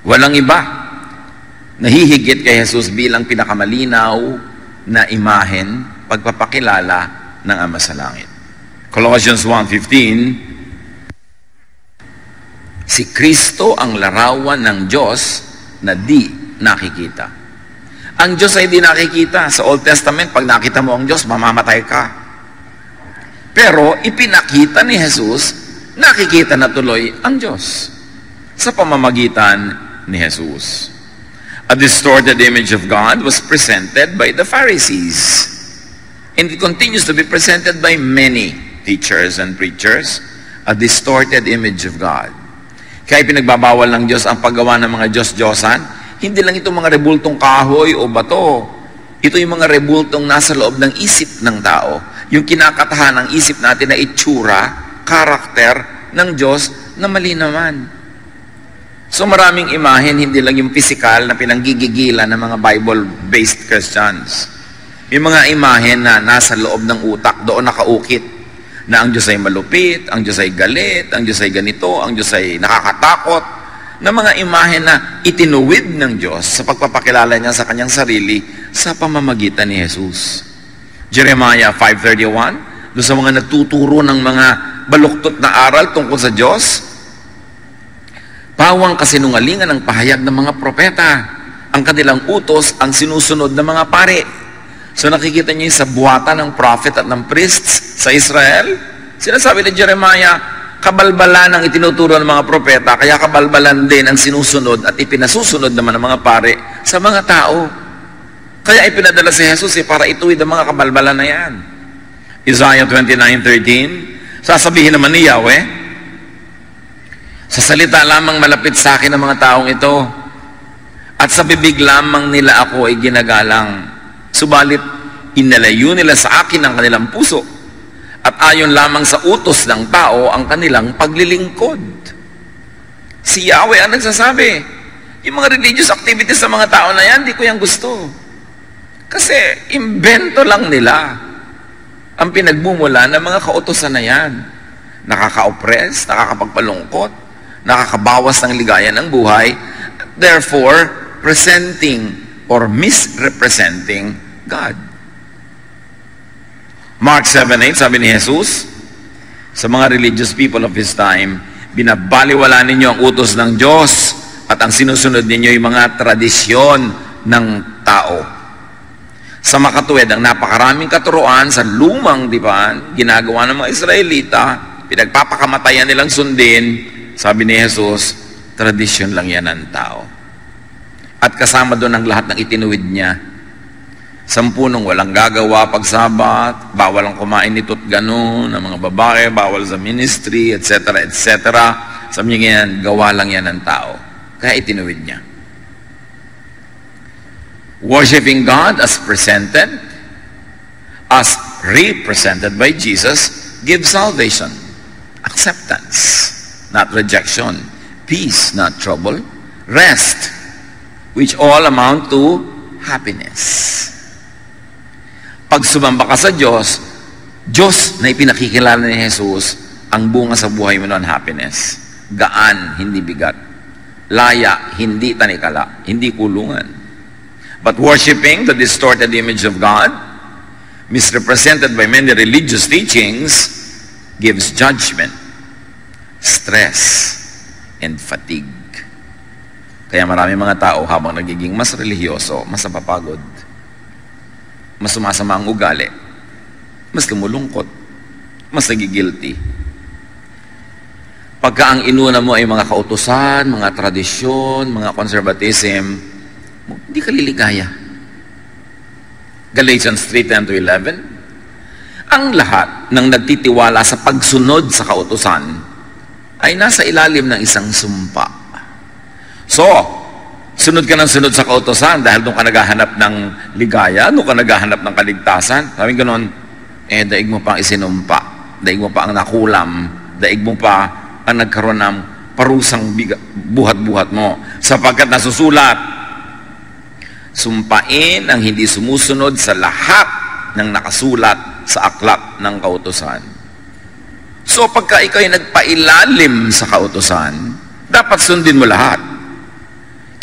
Walang iba nahihigit kay Jesus bilang pinakamalinaw na imahen, pagpapakilala ng Ama sa Langit. Colossians 1:15, si Kristo ang larawan ng Diyos na di nakikita. Ang Diyos ay di nakikita. Sa Old Testament, pag nakita mo ang Diyos, mamamatay ka. Pero ipinakita ni Jesus, nakikita na tuloy ang Diyos sa pamamagitan ni Jesus. A distorted image of God was presented by the Pharisees. And it continues to be presented by many teachers and preachers. A distorted image of God. Kaya pinagbabawal ng Diyos ang paggawa ng mga Diyos-Diyosan. Hindi lang ito mga rebultong kahoy o bato. Ito yung mga rebultong nasa loob ng isip ng tao. Yung kinakatahan ng isip natin na itsura, karakter ng Diyos na mali naman. So maraming imahen, hindi lang yung physical na pinanggigigilan ng mga Bible-based Christians. May mga imahen na nasa loob ng utak, doon nakaukit, na ang Diyos ay malupit, ang Diyos ay galit, ang Diyos ay ganito, ang Diyos ay nakakatakot, na mga imahen na itinuwid ng Diyos sa pagpapakilala niya sa kanyang sarili sa pamamagitan ni Jesus. Jeremiah 5:31, doon sa mga natuturo ng mga baluktot na aral tungkol sa Diyos, pawang kasinungalingan ang pahayag ng mga propeta. Ang kanilang utos ang sinusunod ng mga pare. So nakikita niyo sa buhatan ng prophet at ng priests sa Israel. Sinasabi ni Jeremiah, kabalbalan ang itinuturo ng mga propeta, kaya kabalbalan din ang sinusunod at ipinasusunod naman ng mga pare sa mga tao. Kaya ipinadala si Jesus para ituwid ang mga kabalbalan na yan. Isaiah 29:13, sasabihin naman ni Yahweh, sa salita lamang malapit sa akin ang mga taong ito, at sa bibig lamang nila ako ay ginagalang. Subalit, inalayo nila sa akin ang kanilang puso, at ayon lamang sa utos ng tao ang kanilang paglilingkod. Si Yahweh ang nagsasabi. Yung mga religious activities sa mga tao na yan, di ko yan gusto. Kasi, imbento lang nila ang pinagmumula ng mga kautosan na yan. Nakaka-oppress, nakakapagpalungkot, nakakabawas ng ligaya ng buhay, therefore, presenting or misrepresenting God. Mark 7:8, sabi ni Jesus, sa mga religious people of His time, binabaliwala ninyo ang utos ng Diyos at ang sinusunod ninyo yung mga tradisyon ng tao. Sa makatuwid, ang napakaraming katuruan sa lumang dipan, ginagawa ng mga Israelita, pinagpapakamatayan nilang sundin. Sabi ni Jesus, tradisyon lang yan ng tao. At kasama doon ang lahat ng itinuwid niya. 10 walang gagawa pag Sabat, bawal ang kumain nito't gano'n, ng mga babae, bawal sa ministry, etc., etc. Sabi niya yan, gawa lang yan ng tao. Kaya itinuwid niya. Worshipping God as presented, as represented by Jesus, gives salvation, acceptance, not rejection, peace, not trouble, rest, which all amount to happiness. Pag sumamba ka sa Diyos, Diyos na ipinakikilala ni Jesus, ang bunga sa buhay mo noon, happiness. Gaan, hindi bigat. Laya, hindi tanikala, hindi kulungan. But worshiping the distorted image of God, misrepresented by many religious teachings, gives judgment, stress, and fatigue. Kaya marami mga tao habang nagiging mas relihiyoso, mas napapagod, mas sumasama ang ugali, mas lumulungkot, mas nagigilty. Pagka ang inuna mo ay mga kautusan, mga tradisyon, mga conservatism, hindi ka liligaya. Galatians 3:10-11, ang lahat ng nagtitiwala sa pagsunod sa kautusan ay nasa ilalim ng isang sumpa. So, sunod ka ng sunod sa kautosan dahil doon ka naghahanap ng ligaya, doon ka naghahanap ng kaligtasan. Sabi gano'n, daig mo pa ang isinumpa, daig mo pa ang nakulam, daig mo pa ang nagkaroon ng parusang buhat-buhat mo. Sapagkat nasusulat, sumpain ang hindi sumusunod sa lahat ng nakasulat sa aklat ng kautosan. So, pagka ikaw ay nagpailalim sa kautosan, dapat sundin mo lahat.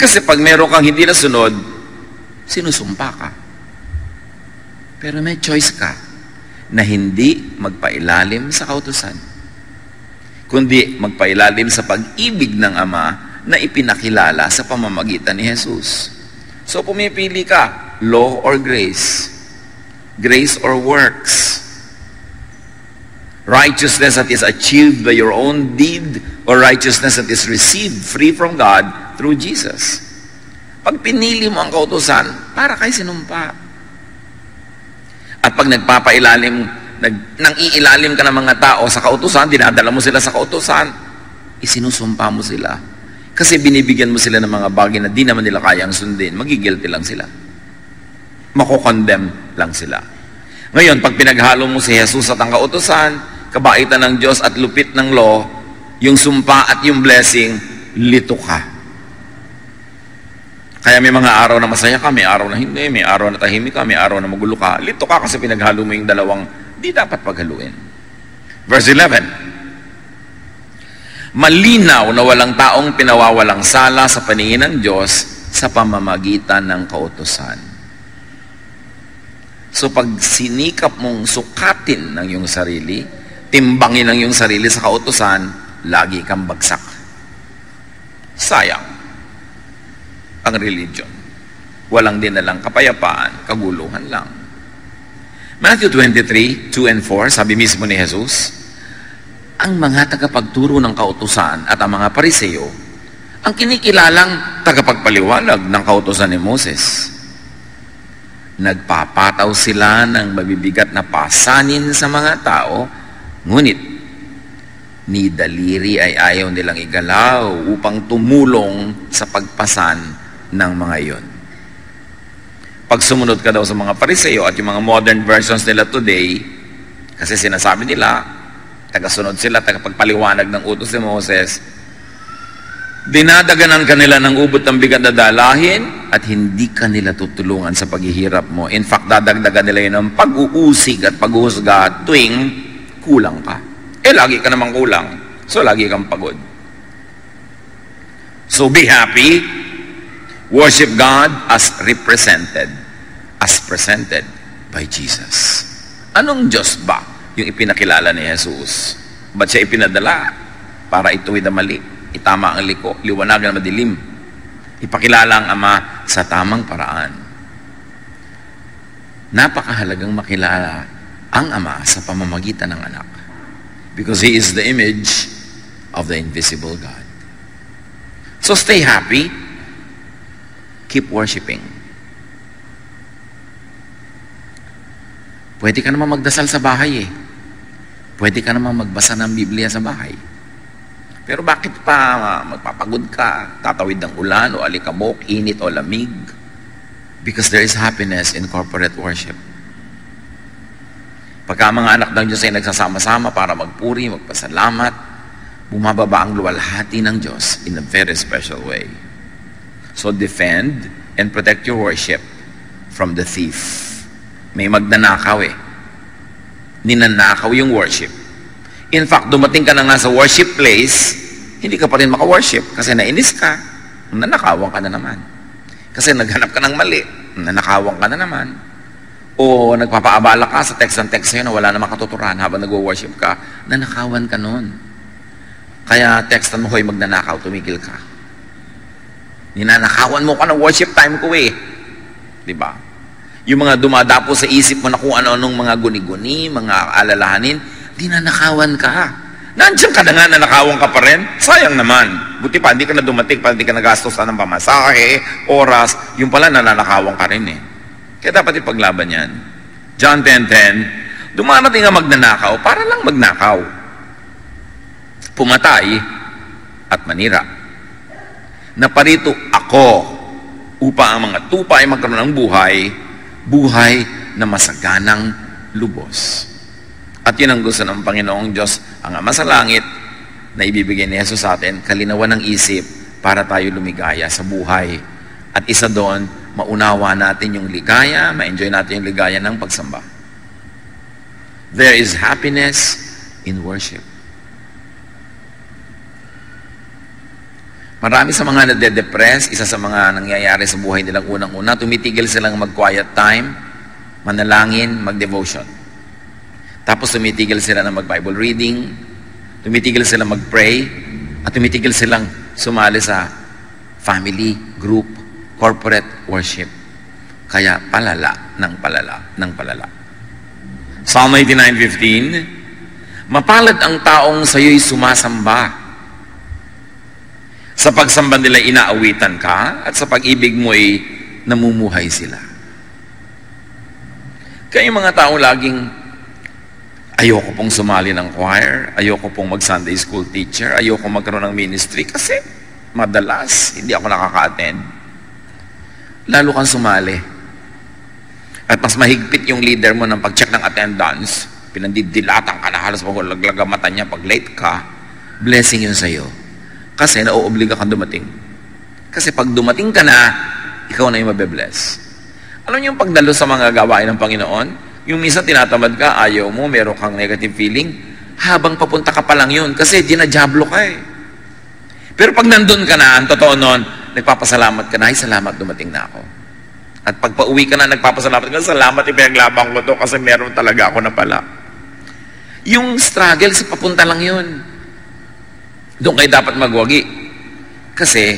Kasi pag meron kang hindi nasunod, sinusumpa ka. Pero may choice ka na hindi magpailalim sa kautusan, kundi magpailalim sa pag-ibig ng Ama na ipinakilala sa pamamagitan ni Jesus. So pumipili ka, law or grace? Grace or works? Righteousness that is achieved by your own deed or righteousness that is received free from God through Jesus? Pag pinili mo ang kautusan, para kay sinumpa. At pag nagpapailalim, nang iilalim ka ng mga tao sa kautusan, dinadala mo sila sa kautusan, isinusumpa mo sila. Kasi binibigyan mo sila ng mga bagay na di naman nila kayang sundin, magigilty lang sila. Mako-condemn lang sila. Ngayon, pag pinaghalo mo si Jesus at ang kautusan, kabaitan ng Diyos at lupit ng law, yung sumpa at yung blessing, lito ka. Kaya may mga araw na masaya ka, may araw na hindi, may araw na tahimik ka, may araw na magulo ka. Lito ka kasi pinaghalo mo yung dalawang di dapat paghaluin. Verse 11. Malinaw na walang taong pinawawalang sala sa paningin ng Diyos sa pamamagitan ng kautusan. So pag sinikap mong sukatin ng iyong sarili, timbangin ang iyong sarili sa kautusan, lagi kang bagsak. Sayang ang religion. Walang dinalang kapayapaan, kaguluhan lang. Matthew 23, 2 and 4, sabi mismo ni Jesus, ang mga tagapagturo ng kautusan at ang mga Pariseo, ang kinikilalang tagapagpaliwanag ng kautusan ni Moses. Nagpapataw sila ng mabibigat na pasanin sa mga tao, ngunit ni daliri ay ayaw nilang igalaw upang tumulong sa pagpasan ng mga iyon. Pag sumunod ka daw sa mga Pariseo at yung mga modern versions nila today, kasi sinasabi nila, tagasunod sila, tagapagpaliwanag ng utos ni Moses, dinadaganan ka nila ng ubot ng bigat na dalahin at hindi ka nila tutulungan sa paghihirap mo. In fact, dadagdagan nila yun ng pag-uusig at pag-uhusga tuwing kulang ka. Lagi ka namang kulang. So, lagi kang pagod. So, be happy. Worship God as represented, as presented by Jesus. Anong Diyos ba yung ipinakilala ni Jesus? Ba't siya ipinadala? Para ituwid ang mali, itama ang liko, liwanagan ang madilim. Ipakilala ang Ama sa tamang paraan. Napakahalagang makilala ang Ama sa pamamagitan ng anak. Because He is the image of the invisible God. So stay happy. Keep worshiping. Pwede ka naman magdasal sa bahay eh. Pwede ka naman magbasa ng Biblia sa bahay. Pero bakit pa magpapagod ka, tatawid ng ulan o alikabok, init o lamig? Because there is happiness in corporate worship. Pagka mga anak ng Diyos ay nagsasama-sama para magpuri, magpasalamat, bumababa ang luwalhati ng Diyos in a very special way. So defend and protect your worship from the thief. May magnanakaw eh. Ninanakaw yung worship. In fact, dumating ka na nga sa worship place, hindi ka pa rin maka-worship kasi nainis ka, nanakawan ka na naman. Kasi naghanap ka ng mali, nanakawan ka na naman. O nagpapaabala ka sa text ng text sa'yo na wala namang katuturan habang nag-worship ka, nanakawan ka nun. Kaya textan mo, hoy, magnanakaw, tumigil ka. Ninanakawan mo ka ng worship time ko eh. Diba? Yung mga dumadapo sa isip mo na kung ano-anong mga guni-guni, mga alalahanin, ninanakawan ka. Nandiyan ka na nga, nanakawan ka pa rin. Sayang naman. Buti pa, hindi ka na dumating, pa hindi ka nagastos ng pamasahe, oras, yung pala nananakawan ka rin eh. Kaya dapat ipaglaban yan. John 10:10, dumarating nga magnanakaw para lang magnakaw. Pumatay at manira. Naparito ako upang ang mga tupa ay magkaroon ng buhay na masaganang lubos. At yun ang gusto ng Panginoong Diyos, ang Ama sa langit, na ibibigay ni Jesus sa atin, kalinawan ng isip para tayo lumigaya sa buhay. At isa doon, maunawa natin yung ligaya, ma-enjoy natin yung ligaya ng pagsamba. There is happiness in worship. Marami sa mga nade-depress, isa sa mga nangyayari sa buhay nilang unang-una, tumitigil silang mag-quiet time, manalangin, mag-devotion. Tapos tumitigil sila na mag-Bible reading, tumitigil silang mag-pray, at tumitigil silang sumali sa family, group, corporate worship. Kaya palala ng palala ng palala. Psalm 89:15, mapalad ang taong sa'yo'y sumasamba. Sa pagsamba nila inaawitan ka, at sa pag-ibig mo'y namumuhay sila. Kaya yung mga taong laging, ayoko pong sumali ng choir, ayoko pong mag-Sunday school teacher, ayoko magkaroon ng ministry, kasi madalas hindi ako nakaka-attend. Lalo kang sumali. At mas mahigpit yung leader mo ng pag-check ng attendance, pinandidilatan ka na halos maglaglag ang mata niya pag late ka, blessing yun sa'yo. Kasi nauobliga kang dumating. Kasi pag dumating ka na, ikaw na yung mabe-bless. Alam niyo yung pagdalo sa mga gawain ng Panginoon, yung minsan tinatamad ka, ayaw mo, meron kang negative feeling, habang papunta ka pa lang yun, kasi dinajablo ka eh. Pero pag nandun ka na, ang totoo nun, nagpapasalamat ka na, ay salamat dumating na ako. At pag pauwi ka na, nagpapasalamat ka, salamat ipinaglabang ko to kasi meron talaga ako na pala. Yung struggle sa papunta lang yun. Doon kayo dapat magwagi. Kasi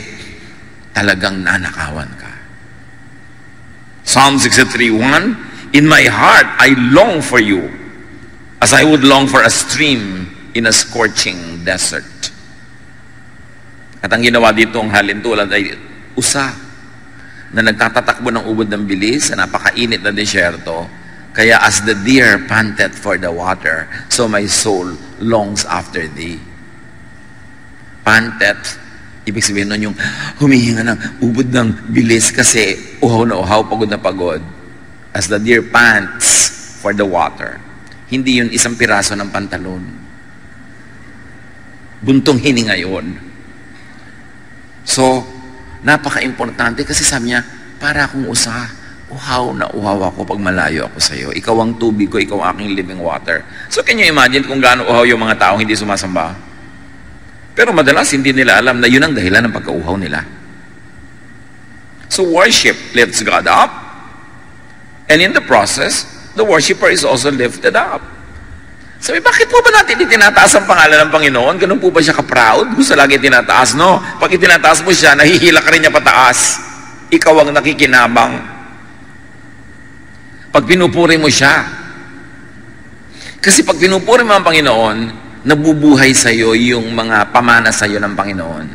talagang nanakawan ka. Psalm 63:1, in my heart I long for you, as I would long for a stream in a scorching desert. At ang ginawa dito ang halintulad ay usa na nagtatatakbo ng ubod ng bilis sa napakainit na desyerto. Kaya as the deer panted for the water, so my soul longs after thee. Panted, ibig sabihin nun yung humihinga ng ubod ng bilis kasi uhaw na uhaw, pagod na pagod. As the deer pants for the water. Hindi yun isang piraso ng pantalon. Buntong hininga yun. So, napaka-importante kasi sabi niya, para akong usa, uhaw na uhaw ako pag malayo ako sa iyo. Ikaw ang tubig ko, ikaw ang aking living water. So, can you imagine kung gaano uhaw yung mga taong hindi sumasamba? Pero madalas hindi nila alam na yun ang dahilan ng pagkauhaw nila. So, worship lifts God up. And in the process, the worshiper is also lifted up. Sabi, bakit po ba natin itinataas ang pangalan ng Panginoon? Ganun po ba siya ka-proud? Gusto lagi tinataas, no? Pag itinataas mo siya, nahihila ka rin niya pataas. Ikaw ang nakikinabang. Pag pinupuri mo siya. Kasi pag pinupuri mo ang Panginoon, nabubuhay sa iyo yung mga pamana sa iyo ng Panginoon.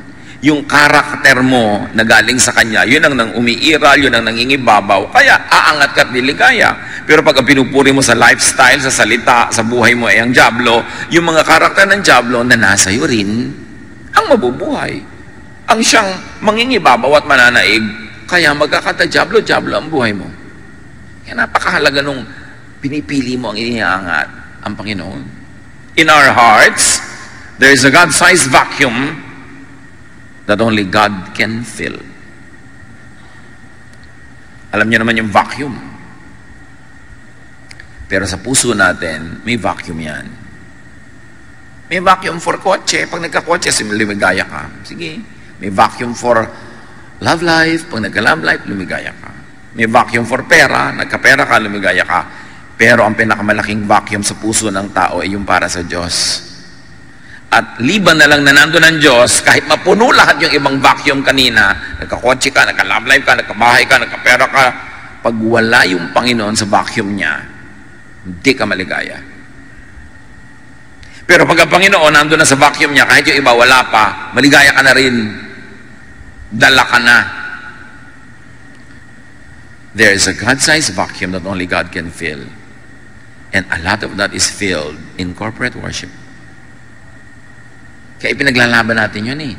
Yung karakter mo na galing sa Kanya, yun ang nang umiiral, yun ang nangingibabaw. Kaya aangat ka at niligaya. Pero pag ang pinupuri mo sa lifestyle, sa salita, sa buhay mo ay ang dyablo, yung mga karakter ng dyablo na nasa iyo rin, ang mabubuhay. Ang siyang mangingibabaw at mananaig, kaya magkakata-dyablo ang buhay mo. Kaya napakahalaga nung pinipili mo ang iniangat ang Panginoon. In our hearts, there is a God-sized vacuum that only God can fill. Alam niyo naman yung vacuum. Pero sa puso natin, may vacuum yan. May vacuum for kotse. Pag nagka-kotse, lumigaya ka. Sige. May vacuum for love life. Pag nagka-love life, lumigaya ka. May vacuum for pera. Nagka-pera ka, lumigaya ka. Pero ang pinakamalaking vacuum sa puso ng tao ay yung para sa Diyos. At liban na lang na nandun ng Diyos, kahit mapuno lahat yung ibang vacuum kanina, nagka-kotse ka, nagka-love life ka, nagka-bahay ka, nagka-pera ka, pag wala yung Panginoon sa vacuum niya, hindi ka maligaya. Pero pag ang Panginoon nandun na sa vacuum niya, kahit yung iba wala pa, maligaya ka na rin. Dala ka na. There is a God-sized vacuum that only God can fill. And a lot of that is filled in corporate worship. Kaya ipinaglalaban natin yun eh.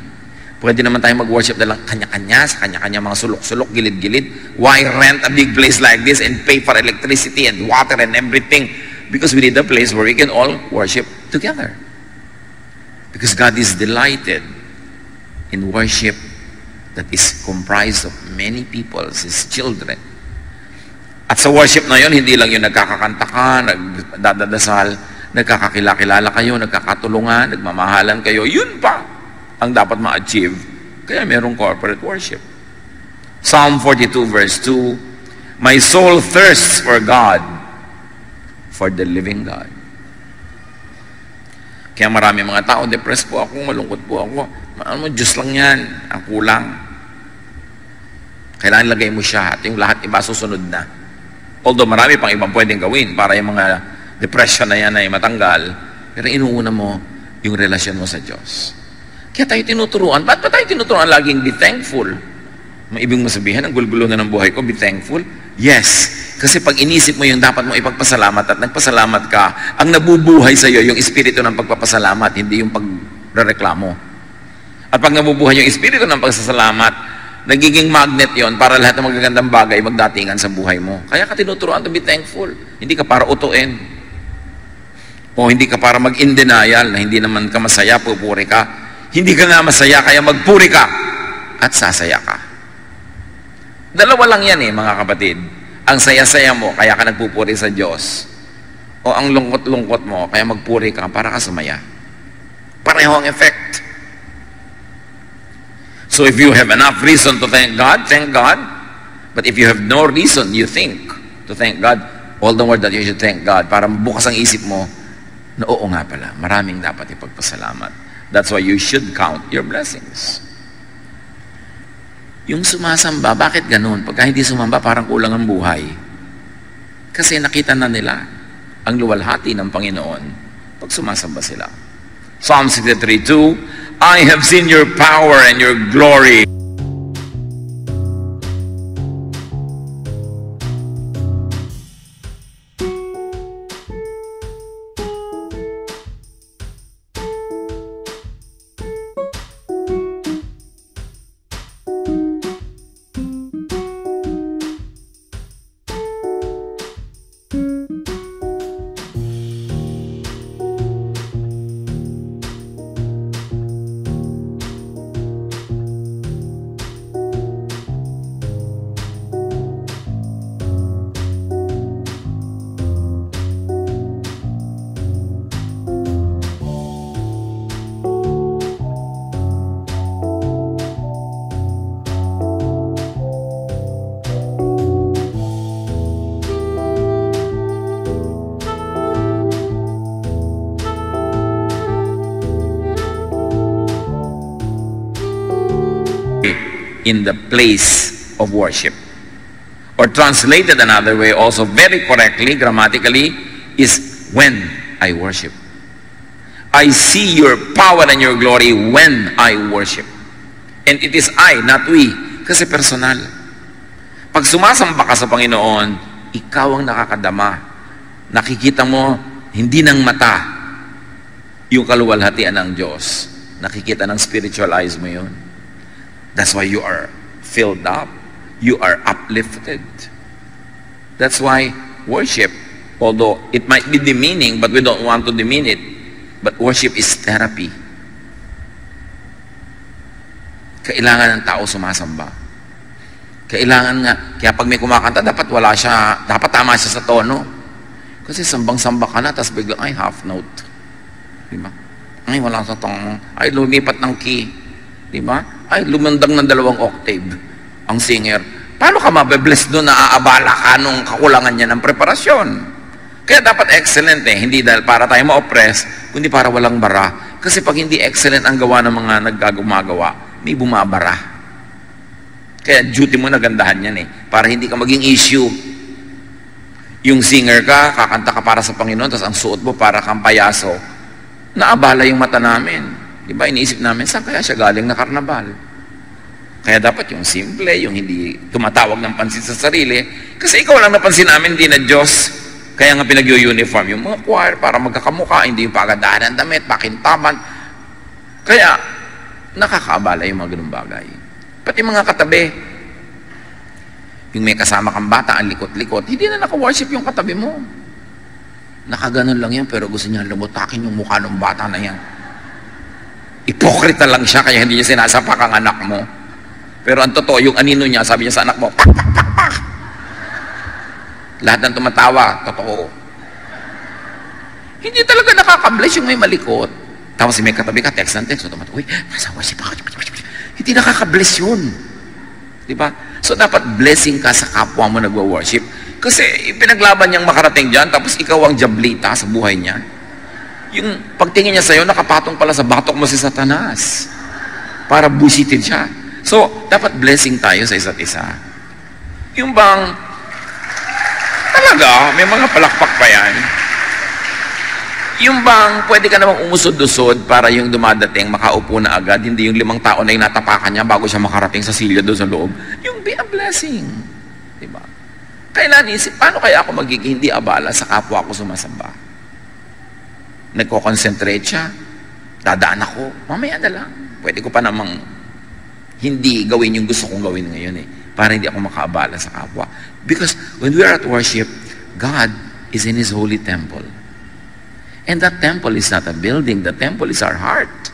Pwede naman tayo mag-worship na lang kanya-kanya, sa kanya-kanya mga sulok-sulok, gilid-gilid. Why rent a big place like this and pay for electricity and water and everything? Because we need a place where we can all worship together. Because God is delighted in worship that is comprised of many people, His children. At sa worship na yun, hindi lang yung nagkakakanta ka, nagdadasal, nagkakakilala kayo, nagkakatulungan, nagmamahalan kayo. Yun pa ang dapat ma-achieve Kaya merong corporate worship. Psalm 42 verse 2, my soul thirsts for God, for the living God. Kaya marami mga tao, depressed po ako, malungkot po ako. Ano mo, Diyos lang yan, ang kulang. Kailangan lagay mo siya at yung lahat iba susunod na. Although marami pang ibang pwedeng gawin para yung mga depression na yan ay matanggal, pero inuuna mo yung relasyon mo sa Diyos. Kaya tayo tinuturuan. Ba't ba tayo tinuturuan laging be thankful? May ibig mo sabihin, ang gulgulo na ng buhay ko, be thankful? Yes. Kasi pag inisip mo yung dapat mo ipagpasalamat at nagpasalamat ka, ang nabubuhay sa iyo yung espiritu ng pagpapasalamat, hindi yung pagrereklamo. At pag nabubuhay yung espiritu ng pagsasalamat, nagiging magnet yon para lahat ng magagandang bagay magdatingan sa buhay mo. Kaya ka tinuturuan to be thankful. Hindi ka para utuin. O hindi ka para mag-in denial na hindi naman ka masaya, pupuri ka. Hindi ka nga masaya, kaya magpuri ka at sasaya ka. Dalawa lang yan mga kapatid. Ang saya-saya mo, kaya ka nagpupuri sa Diyos. O ang lungkot-lungkot mo, kaya magpuri ka para ka sumaya. Pareho ang effect. So if you have enough reason to thank God, thank God. But if you have no reason, you think to thank God, all the more that you should thank God para bukas ang isip mo na oo nga pala, maraming dapat ipagpasalamat. That's why you should count your blessings. Yung sumasamba, bakit ganun? Pagka hindi sumamba, parang kulang ang buhay. Kasi nakita na nila ang luwalhati ng Panginoon pag sumasamba sila. Psalm 63:2, I have seen your power and your glory. In the place of worship. Or translated another way, also very correctly, grammatically, is when I worship. I see your power and your glory when I worship. And it is I, not we. Kasi personal. Pag sumasamba ka sa Panginoon, ikaw ang nakakadama. Nakikita mo, hindi ng mata, yung kaluwalhatian ng Diyos. Nakikita ng spiritual eyes mo yun. That's why you are filled up. You are uplifted. That's why worship, although it might be demeaning, but we don't want to demean it, but worship is therapy. Kailangan ng tao sumasamba. Kailangan nga, kaya pag may kumakanta, dapat wala siya, dapat tama siya sa tono. Kasi sambang-samba ka na, tapos biglang, ay, half note. Diba? Ay, wala sa tono. Ay, lumipat ng key. Diba? Ay, lumandang ng 2 octave ang singer. Paano ka mabe-bless doon na aabala ka nung kakulangan niya ng preparasyon? Kaya dapat excellent hindi dahil para tayo ma-oppress, kundi para walang bara. Kasi pag hindi excellent ang gawa ng mga naggagumagawa, may bumabara. Kaya duty mo na gandahan yan para hindi ka maging issue. Yung singer ka, kakanta ka para sa Panginoon, tapos ang suot mo para kang payaso, naabala yung mata namin. Diba, iniisip namin, saan kaya siya galing na karnabal? Kaya dapat yung simple, yung hindi tumatawag ng pansin sa sarili. Kasi ikaw lang napansin namin, hindi na Diyos. Kaya nga pinag-uniform yung mga choir para magkakamuka, hindi yung pagandahan ng damit, pakintaman. Kaya, nakakaabala yung mga ganung bagay. Pati mga katabi, yung may kasama kang bata, ang likot-likot, hindi na naka-worship yung katabi mo. Nakaganon lang yan, pero gusto niya lumutakin yung mukha ng bata na yan. Ipokrita lang siya, kaya hindi niya sinasapak ang anak mo. Pero ang totoo, yung anino niya, sabi niya sa anak mo, pak, pak, pak, pak. Lahat ng tumatawa, totoo. Hindi talaga nakaka-bless yung may malikot. Tapos may katabi ka, text ng text, tumatawa, uy, nasa worship ako. Hindi nakaka-bless yun. Diba? So, dapat blessing ka sa kapwa mo nagwa-worship. Kasi, pinaglaban niyang makarating dyan, tapos ikaw ang jablita sa buhay niya. Yung pagtingin niya sa'yo, nakapatong pala sa batok mo si Satanas. Para busitin siya. So, dapat blessing tayo sa isa't isa. Yung bang, talaga, may mga palakpak pa yan. Yung bang, pwede ka namang umusod-usod para yung dumadating, makaupo na agad, hindi yung 5 tao na yung natapakan niya bago siya makarating sa silya doon sa loob. Yung be a blessing. Diba? Kailan isip, paano kaya ako magiging hindi abala sa kapwa ko sumasamba? Nagko-concentrate siya, dadaan ako, mamaya na lang. Pwede ko pa namang hindi gawin yung gusto kong gawin ngayon para hindi ako makaabala sa kapwa. Because when we are at worship, God is in His holy temple. And that temple is not a building. The temple is our heart.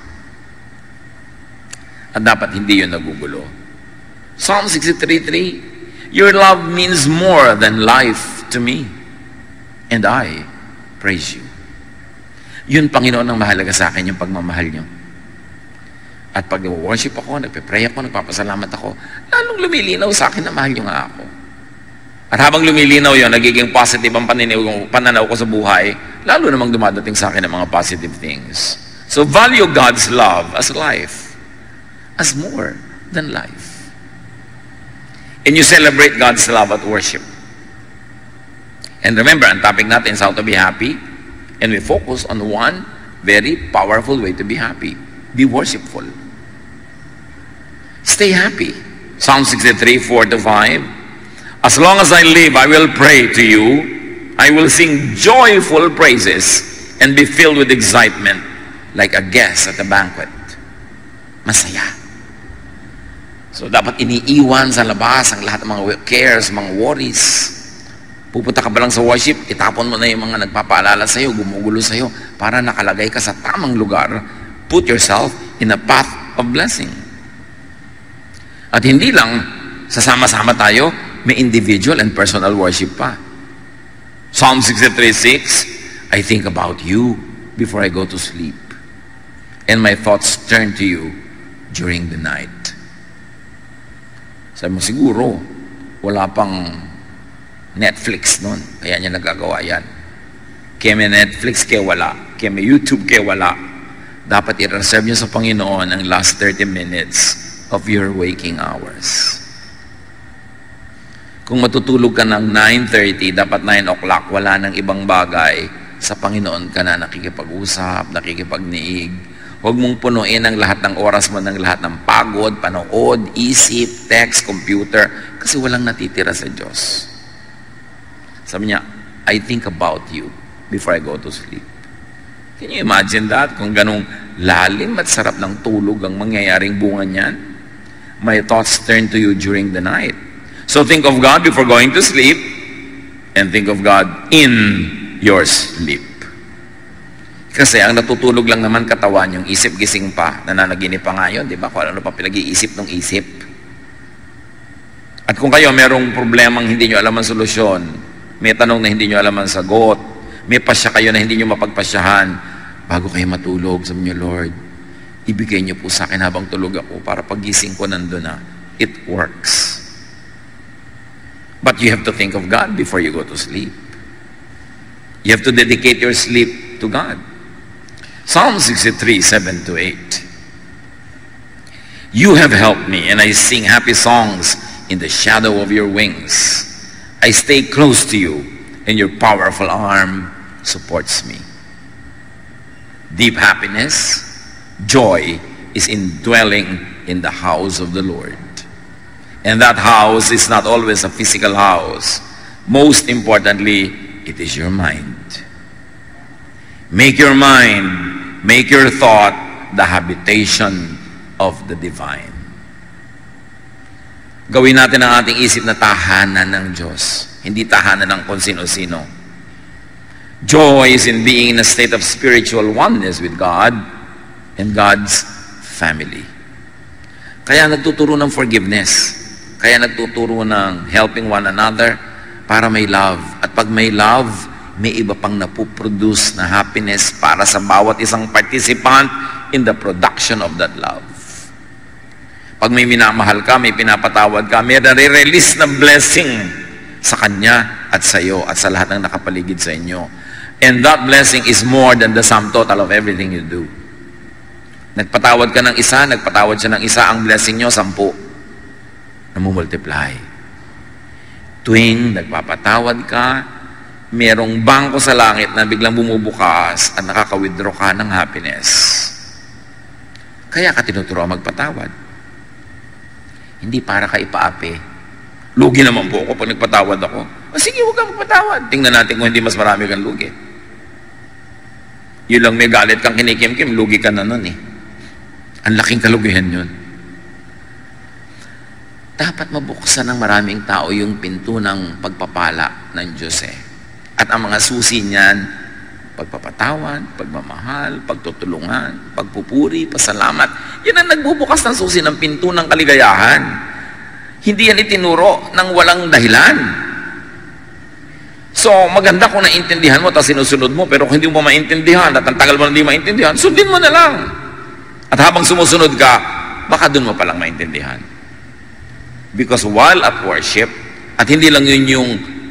At dapat hindi yun nagugulo. Psalm 63:3, your love means more than life to me. And I praise you. Yun, Panginoon, ang mahalaga sa akin, yung pagmamahal nyo. At pag worship ako, nagpe-pray ako, nagpapasalamat ako, lalong lumilinaw sa akin na mahal nyo nga ako. At habang lumilinaw yun, nagiging positive ang pananaw ko sa buhay, lalo namang dumadating sa akin ng mga positive things. So value God's love as life, as more than life. And you celebrate God's love at worship. And remember, ang topic natin is how to be happy, and we focus on one very powerful way to be happy. Be worshipful. Stay happy. Psalm 63:4-5. As long as I live, I will pray to you. I will sing joyful praises and be filled with excitement like a guest at a banquet. Masaya. So, dapat iniiwan sa labas ang lahat ng mga cares, mga worries. Pupunta ka ba lang sa worship, itapon mo na yung mga nagpapaalala sa'yo, gumugulo sa'yo, para nakalagay ka sa tamang lugar. Put yourself in a path of blessing. At hindi lang sasama-sama tayo, may individual and personal worship pa. Psalm 63:6, I think about you before I go to sleep, and my thoughts turn to you during the night. Sabi mo, siguro, wala pang Netflix noon, kaya niya nagagawa yan. Kaya may Netflix, kaya wala. Kaya may YouTube, kaya wala. Dapat i-reserve niyo sa Panginoon ang last 30 minutes of your waking hours. Kung matutulog ka ng 9:30, dapat 9 o'clock, wala nang ibang bagay, sa Panginoon ka na nakikipag-usap, nakikipagniig. Huwag mong punuin ang lahat ng oras mo ng lahat ng pagod, panood, isip, text, computer, kasi walang natitira sa Diyos. Sabi niya, I think about you before I go to sleep. Can you imagine that? Kung ganong lalim at sarap ng tulog ang mangyayaring bunga niyan, my thoughts turn to you during the night. So think of God before going to sleep, and think of God in your sleep. Kasi ang natutulog lang naman katawan, yung isip gising pa, nananaginip pa nga yun, di ba? Kung ano pa pinag-iisip ng isip. At kung kayo merong problemang hindi nyo alam ang solusyon, may tanong na hindi nyo alam ang sagot, may pasya kayo na hindi nyo mapagpasyahan, bago kayo matulog, sabi nyo, Lord, ibigay nyo po sa akin habang tulog ako para pagising ko nandun na. It works. But you have to think of God before you go to sleep. You have to dedicate your sleep to God. Psalm 63:7-8. You have helped me, and I sing happy songs in the shadow of your wings. I stay close to you, and your powerful arm supports me. Deep happiness, joy is indwelling in the house of the Lord. And that house is not always a physical house. Most importantly, it is your mind. Make your mind, make your thought the habitation of the divine. Gawin natin ang ating isip na tahanan ng Diyos, hindi tahanan ng kung sino-sino. Joy is in being in a state of spiritual oneness with God and God's family. Kaya nagtuturo ng forgiveness. Kaya nagtuturo ng helping one another para may love. At pag may love, may iba pang napuproduce na happiness para sa bawat isang participant in the production of that love. Pag may minamahal ka, may pinapatawad ka, may nare-release na blessing sa Kanya at sa iyo at sa lahat ng nakapaligid sa inyo. And that blessing is more than the sum total of everything you do. Nagpatawad ka ng isa, nagpatawad siya ng isa, ang blessing nyo, 10. Namumultiply. Tuwing nagpapatawad ka, merong bangko sa langit na biglang bumubukas at nakaka-withdraw ka ng happiness. Kaya ka tinuturuan magpatawad. Hindi para ka ipaapi. Lugi naman po ako pag nagpatawad ako. O sige, huwag kang magpatawad. Tingnan natin kung hindi mas marami kang lugi. Yun lang may galit kang kinikim-kim, lugi ka na nun eh. Ang laking kalugihan yun. Dapat mabuksan ng maraming tao yung pinto ng pagpapala ng Diyos eh. At ang mga susi niyan, pagpapatawad, pagmamahal, pagtutulungan, pagpupuri, pasalamat. Yan ang nagbubukas ng susi ng pinto ng kaligayahan. Hindi yan itinuro ng walang dahilan. So, maganda kung naintindihan mo, tapos sinusunod mo, pero kung hindi mo maintindihan, at ang tagal mo hindi maintindihan, sundin mo na lang. At habang sumusunod ka, baka dun mo palang maintindihan. Because while at worship, at hindi lang yun yung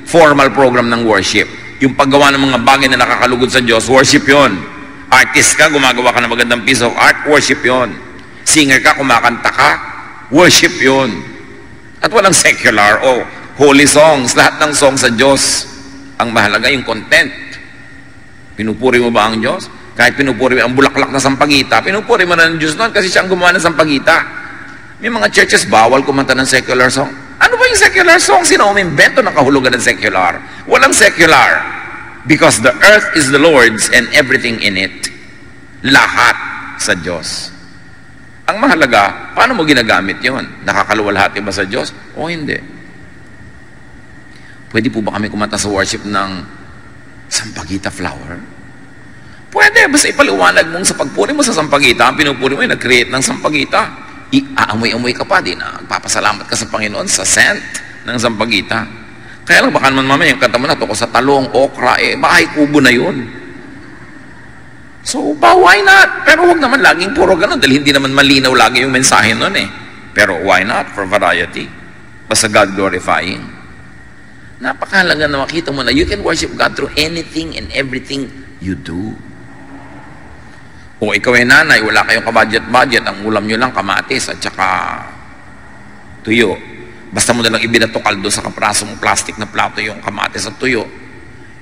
formal program ng worship, yung paggawa ng mga bagay na nakakalugod sa Diyos, worship yun. Artist ka, gumagawa ka ng magandang piece of art, worship yun. Singer ka, kumakanta ka, worship yun. At walang secular o holy songs, lahat ng songs sa Diyos. Ang mahalaga yung content. Pinupuri mo ba ang Diyos? Kahit pinupuri mo ang bulaklak na sampagita, pinupuri mo na ng Diyos noon kasi siya ang gumawa ng sampagita. May mga churches, bawal kumanta ng secular song. Ano ba yung secular song? Sino umimbento ng kahulugan ng secular? Walang secular. Because the earth is the Lord's and everything in it. Lahat sa Diyos. Ang mahalaga, paano mo ginagamit yon? Nakakaluwalhati ba sa Diyos? O hindi? Pwede po ba kami kumanta sa worship ng sampagita flower? Pwede, basta ipaliwanag mong sa pagpuri mo sa sampagita, ang pinupuri mo ay nag-create ng sampagita. Aamoy-amoy ka pa, di na magpapasalamat ka sa Panginoon sa scent ng sampagita. Kaya lang baka naman mamaya yung kanta mo na to sa talong, okra, bahay kubo na yun. So, why not? Pero huwag naman laging puro ganun dahil hindi naman malinaw lagi yung mensahe nun eh. Pero why not? For variety. Basta God glorifying. Napakahalaga na makita mo na you can worship God through anything and everything you do. O ikaw ay nanay, wala kayong kabudget-budget, ang ulam nyo lang kamatis at saka tuyo. Basta mo nalang ibinato kaldo sa kaprasong plastic na plato yung kamatis at tuyo.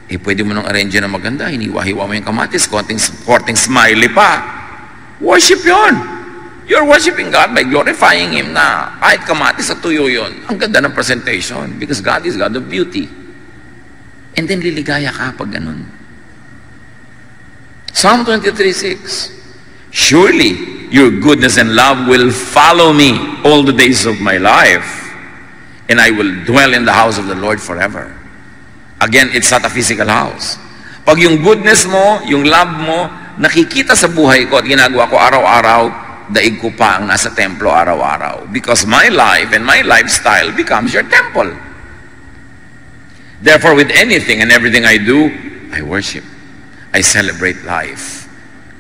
Pwede mo nang arrange na maganda, hiniwa-hiwa mo yung kamatis, konting smiley pa. Worship yon. You're worshiping God by glorifying Him na kahit kamatis at tuyo yon. Ang ganda ng presentation because God is God of beauty. And then liligaya ka pag ganun. Psalm 23:6. Surely your goodness and love will follow me all the days of my life, and I will dwell in the house of the Lord forever. Again, it's not a physical house. Pag yung goodness mo, yung love mo, nakikita sa buhay ko at ginagawa ko araw-araw, daig ko pa ang nasa templo araw-araw. Because my life and my lifestyle becomes your temple. Therefore, with anything and everything I do, I worship. I celebrate life.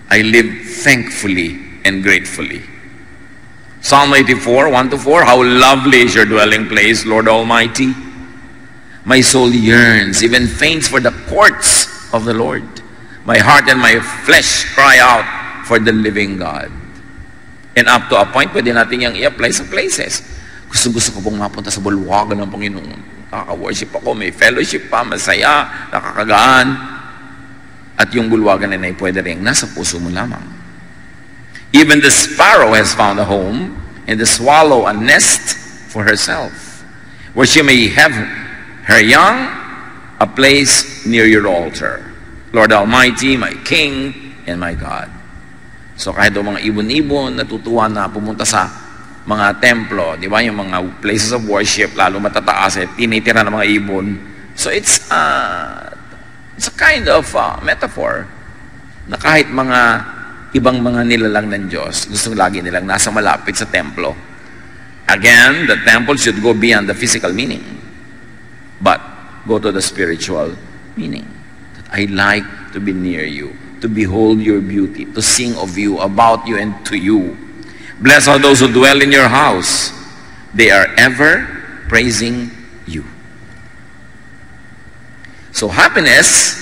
I live thankfully and gratefully. Psalm 84, 1-4, how lovely is your dwelling place, Lord Almighty. My soul yearns, even faints for the courts of the Lord. My heart and my flesh cry out for the living God. And up to a point, pwede natin yung i-apply sa places. Gusto ko pong mapunta sa bulwagan ng Panginoon. Nakaka-worship ako, may fellowship pa, masaya, nakakagaan. At yung bulwagan na pwede rin nasa puso mo lamang. Even the sparrow has found a home, and the swallow a nest for herself, where she may have her young, a place near your altar. Lord Almighty, my King, and my God. So kahit daw mga ibon-ibon, natutuwa na pumunta sa mga templo, di ba? Yung mga places of worship, lalo matataas, tinitira ng mga ibon. So it's a kind of metaphor na kahit mga ibang mga nilalang ng Diyos, gusto lagi nilang nasa malapit sa templo. Again, the temple should go beyond the physical meaning, but go to the spiritual meaning. That I like to be near you, to behold your beauty, to sing of you, about you, and to you. Blessed are those who dwell in your house. They are ever praising you. So happiness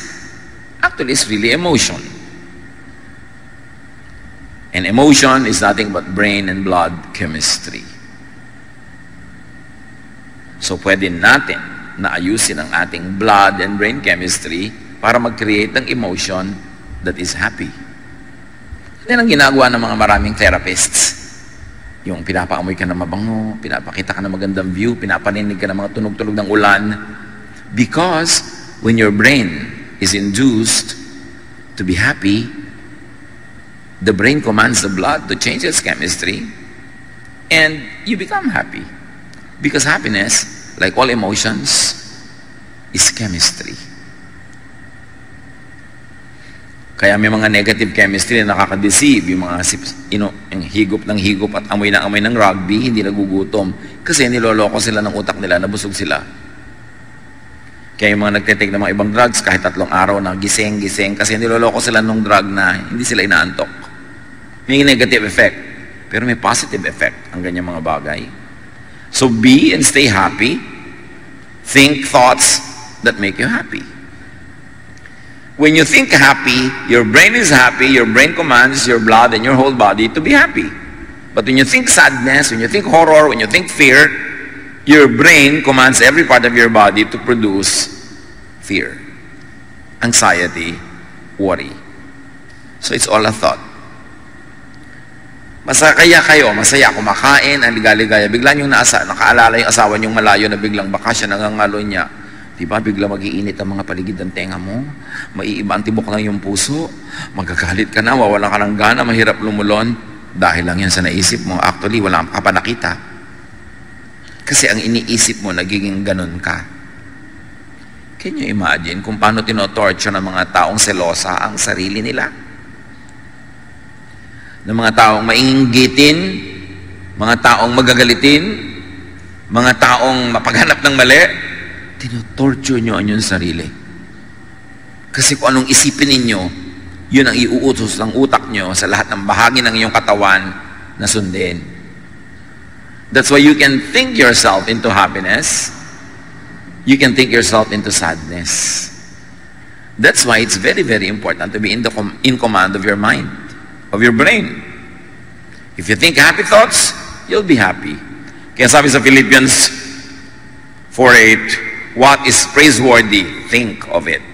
actually is really emotion. And emotion is nothing but brain and blood chemistry. So pwede natin na ayusin ang ating blood and brain chemistry para mag-create ng emotion that is happy. Yan ang ginagawa ng mga maraming therapists. Yung pinapaamoy ka na mabango, pinapakita ka na magandang view, pinapaninig ka na mga tunog-tunog ng ulan. Because when your brain is induced to be happy, the brain commands the blood to change its chemistry, and you become happy. Because happiness, like all emotions, is chemistry. Kaya may mga negative chemistry na nakaka-deceive, yung mga yung higop ng higop at amoy ng rugby, hindi nagugutom. Kasi niloloko sila ng utak nila, nabusog sila. Kaya yung mga nagtitake ng mga ibang drugs, kahit 3 araw na gising-gising, kasi niloloko sila ng drug na hindi sila inaantok. May negative effect, pero may positive effect ang ganyang mga bagay. So be and stay happy. Think thoughts that make you happy. When you think happy, your brain is happy, your brain commands your blood and your whole body to be happy. But when you think sadness, when you think horror, when you think fear, your brain commands every part of your body to produce fear, anxiety, worry. So it's all a thought. Masaya kayo, masaya, kumakain, ang ligaligaya, bigla niyong nakaalala yung asawa niyong malayo na biglang bakasyon, nangangalo niya. Diba, bigla mag-iinit ang mga paligid ng tenga mo, maiiba ang tibok lang yung puso, magagalit ka na, wawalan ka ng gana, mahirap lumulon, dahil lang yan sa naisip mo. Actually, wala ka pa nakita. Kasi ang iniisip mo, nagiging ganun ka. Can you imagine kung paano tinotorture ng mga taong selosa ang sarili nila? Ng mga taong mainggitin, mga taong magagalitin, mga taong mapaghanap ng mali, tinotorture nyo ang inyong sarili. Kasi kung anong isipin ninyo, yun ang iuutos ng utak nyo sa lahat ng bahagi ng iyong katawan na sundin. That's why you can think yourself into happiness. You can think yourself into sadness. That's why it's very, very important to be in command of your mind, of your brain. If you think happy thoughts, you'll be happy. Kaya sabi sa Philippians 4:8, what is praiseworthy, think of it.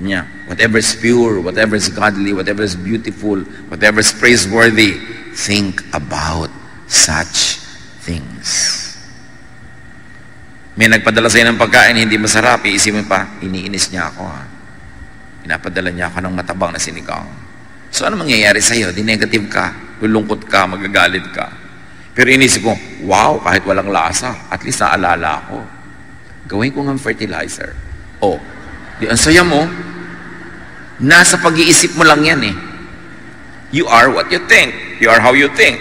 Yeah. Whatever is pure, whatever is godly, whatever is beautiful, whatever is praiseworthy, think about such things. May nagpadala sa'yo ng pagkain, hindi masarap, iisipin pa, iniinis niya ako ha. Pinapadala niya ako ng matabang na sinigang. So ano mangyayari sa'yo? Di negative ka, lulungkot ka, magagalit ka. Pero inisip ko, wow, kahit walang lasa, at least naalala ako. Gawin ko ng fertilizer. Oh, di ang saya mo, nasa pag-iisip mo lang yan eh. You are what you think. You are how you think.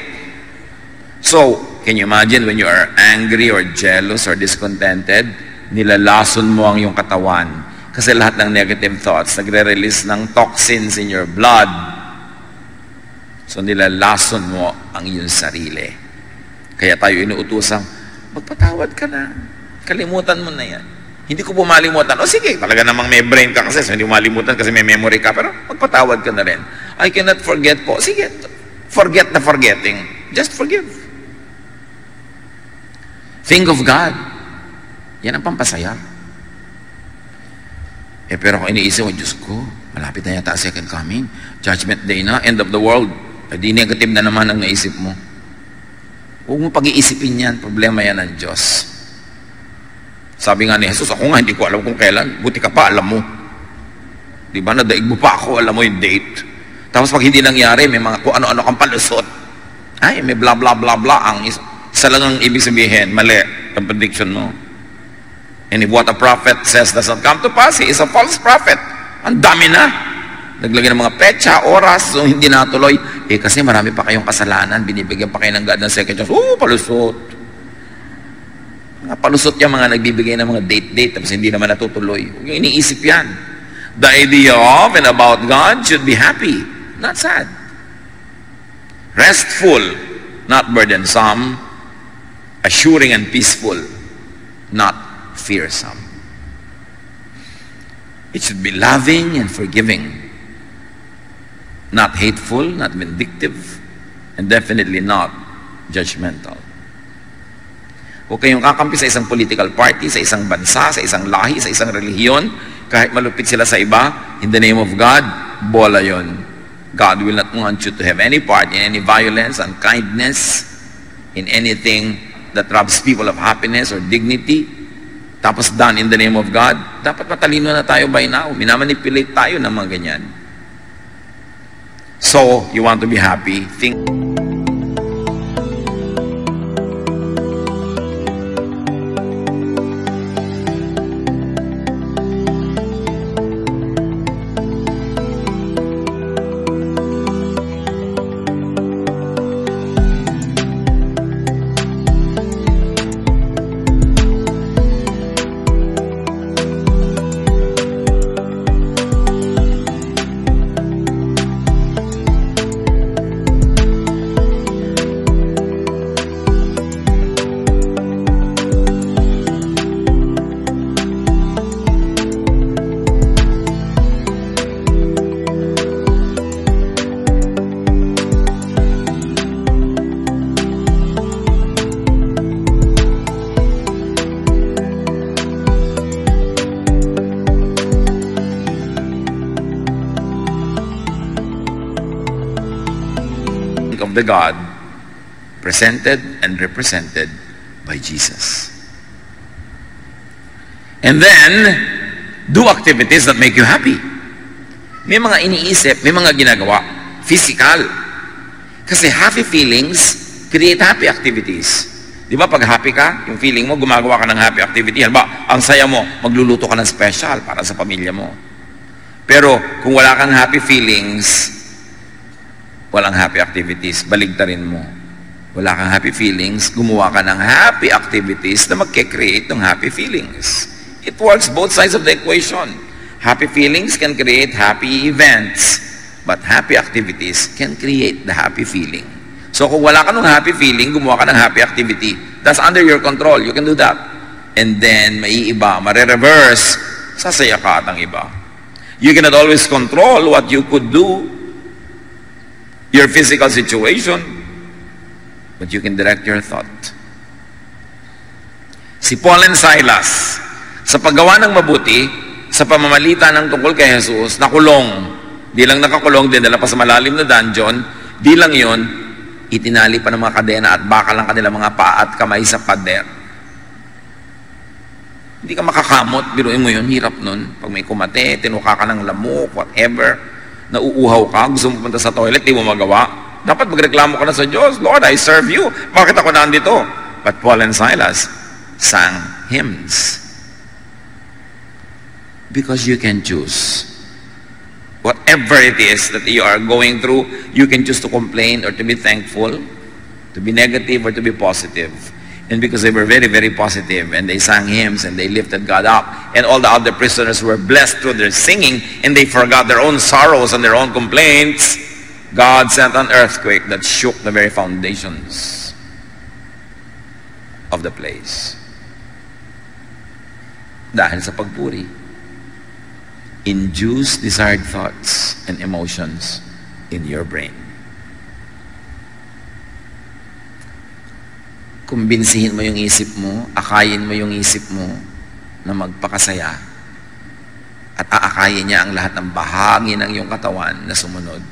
So, can you imagine when you are angry or jealous or discontented, nilalason mo ang iyong katawan. Kasi lahat ng negative thoughts, nagre-release ng toxins in your blood. So, nilalason mo ang iyong sarili. Kaya tayo inuutosang, magpatawad ka na. Kalimutan mo na yan. Hindi ko pumalimutan. O sige, talaga namang may brain ka kasi, so hindi malimutan kasi may memory ka, pero magpatawad ka na rin. I cannot forget po. Sige, forget na forgetting. Just forgive. Think of God. Yan ang pampasaya. Pero kung iniisip mo, Diyos ko, malapit na yata second coming. Judgment day na, end of the world. Di negative na naman ang naisip mo. Huwag mo pag-iisipin yan, problema yan ng Diyos. Sabi nga ni Jesus, ako nga hindi ko alam kung kailan, buti ka pa, alam mo. Di ba, nadaig mo pa ako, alam mo yung date. Tapos pag hindi nangyari, may mga kung ano-ano kang palusot. Ay, may blah blah blah blah. Ang isa lang ang ibig sabihin, mali ang prediction mo. And if what a prophet says does not come to pass, he is a false prophet. Ang dami na. Naglagay ng mga petsa, oras, so hindi natuloy. Kasi marami pa kayong kasalanan, binibigyan pa kayo ng God ng second chance. Palusot. Mga palusot yung mga nagbibigay ng mga date-date, tapos hindi naman natutuloy. Yung iniisip yan. The idea of and about God should be happy, not sad. Restful, not burdensome. Assuring and peaceful, not fearsome. It should be loving and forgiving, not hateful, not vindictive, and definitely not judgmental. Huwag kayong kakampi sa isang political party, sa isang bansa, sa isang lahi, sa isang relihiyon, kahit malupit sila sa iba, in the name of God, bola yon. God will not want you to have any part in any violence, unkindness, in anything that robs people of happiness or dignity. Tapos done in the name of God. Dapat matalino na tayo by now. Minamanipulate tayo ng mga ganyan. So, you want to be happy? Think of the God presented and represented by Jesus. And then, do activities that make you happy. May mga iniisip, may mga ginagawa, physical. Kasi happy feelings create happy activities. Di ba pag happy ka, yung feeling mo, gumagawa ka ng happy activity. Halimbawa, ang saya mo, magluluto ka ng special para sa pamilya mo. Pero kung wala kang happy feelings, walang happy activities, baligtarin mo. Wala kang happy feelings, gumawa ka ng happy activities na magke-create ng happy feelings. It works both sides of the equation. Happy feelings can create happy events, but happy activities can create the happy feeling. So kung wala ka ng happy feeling, gumawa ka ng happy activity, that's under your control. You can do that. And then, maiiba, mare-reverse, sasaya ka at ang iba. You cannot always control what you could do, your physical situation, but you can direct your thought. Si Paul and Silas, sa paggawa ng mabuti, sa pamamalitan ng tungkol kay Jesus, nakulong. Di lang nakakulong, dinala pa sa malalim na dungeon, di lang yon, itinali pa ng mga kadena at bakal ang kanilang mga paa at kamay sa pader. Hindi ka makakamot, biruin mo yun, hirap nun. Pag may kumate, tinuka ka ng lamok, whatever, nauuhaw ka, gusto mo punta sa toilet, di mo magawa. Dapat magreklamo ka na sa Diyos, Lord, I serve you. Bakit ako nandito? But Paul and Silas sang hymns. Because you can choose. Whatever it is that you are going through, you can choose to complain or to be thankful, to be negative or to be positive. And because they were very, very positive, and they sang hymns, and they lifted God up, and all the other prisoners were blessed through their singing, and they forgot their own sorrows and their own complaints, God sent an earthquake that shook the very foundations of the place. Dahil sa pagpuri, induce desired thoughts and emotions in your brain. Kumbinsihin mo yung isip mo, akayin mo yung isip mo na magpakasaya at aakayin niya ang lahat ng bahagi ng iyong katawan na sumunod.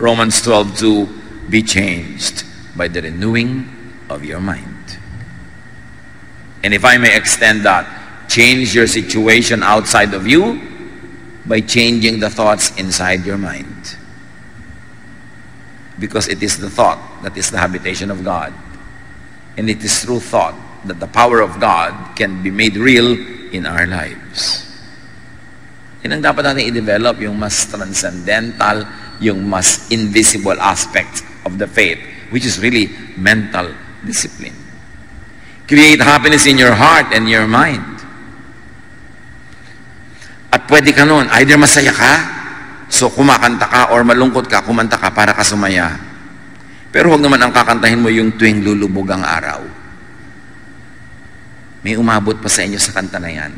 Romans 12:2, be changed by the renewing of your mind. And if I may extend that, change your situation outside of you by changing the thoughts inside your mind. Because it is the thought that is the habitation of God. And it is through thought that the power of God can be made real in our lives. Yan ang dapat natin i-develop, yung mas transcendental, yung mas invisible aspect of the faith, which is really mental discipline. Create happiness in your heart and your mind. At pwede ka nun, either masaya ka, so kumakanta ka, or malungkot ka, kumanta ka para ka sumaya. Pero huwag naman ang kakantahin mo yung tuwing lulubog ang araw. May umabot pa sa inyo sa kanta na yan.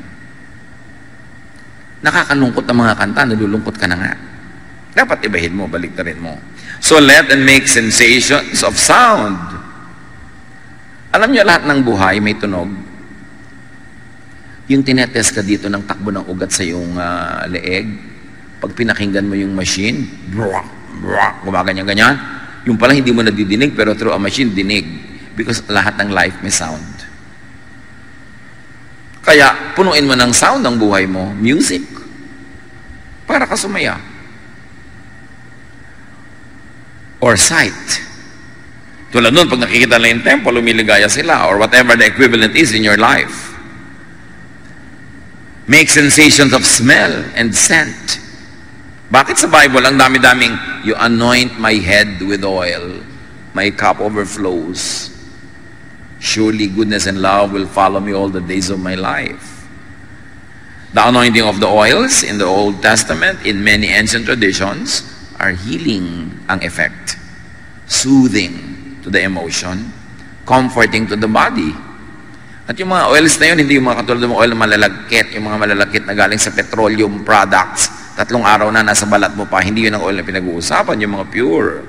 Nakakalungkot ang mga kanta, nalulungkot ka na nga. Dapat ibahin mo, baliktarin mo. So let and make sensations of sound. Alam niyo, lahat ng buhay may tunog. Yung tinetest ka dito ng takbo ng ugat sa iyong leeg, pag pinakinggan mo yung machine, gumaganyan-ganyan, yung pala hindi mo nadidinig, pero through a machine, dinig. Because lahat ng life may sound. Kaya, punuin mo ng sound ang buhay mo, music, para ka sumaya. Or sight. Tulad nun, pag nakikita lang yung temple, lumiligaya sila, or whatever the equivalent is in your life. Make sensations of smell and scent. Bakit sa Bible, ang dami-daming, you anoint my head with oil, my cup overflows. Surely goodness and love will follow me all the days of my life. The anointing of the oils in the Old Testament, in many ancient traditions, are healing ang effect. Soothing to the emotion, comforting to the body. At yung mga oils na yun, hindi yung mga katulad ng oil na malalagkit, yung mga malalagkit na galing sa petroleum products, 3 araw na nasa balat mo pa, hindi yun ang oil na pinag-uusapan, yung mga pure.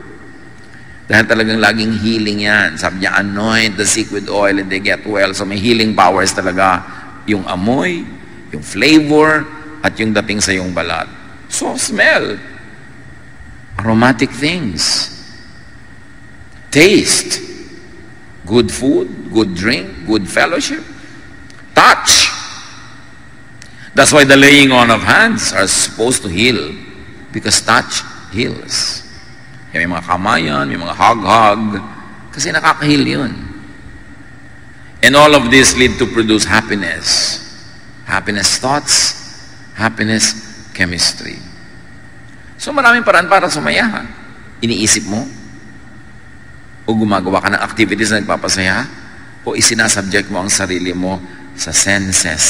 Dahil talagang laging healing yan. Sabi niya, anoint the sick with oil and they get well. So may healing powers talaga. Yung amoy, yung flavor, at yung dating sa yung balat. So smell. Aromatic things. Taste. Good food, good drink, good fellowship. Touch. That's why the laying on of hands are supposed to heal. Because touch heals. May mga kamayan, may mga hug-hug. Kasi nakaka-heal yun. And all of this lead to produce happiness. Happiness thoughts, happiness chemistry. So maraming paraan para sumaya. Iniisip mo, o gumagawa ka ng activities na nagpapasaya, o isinasubject mo ang sarili mo sa senses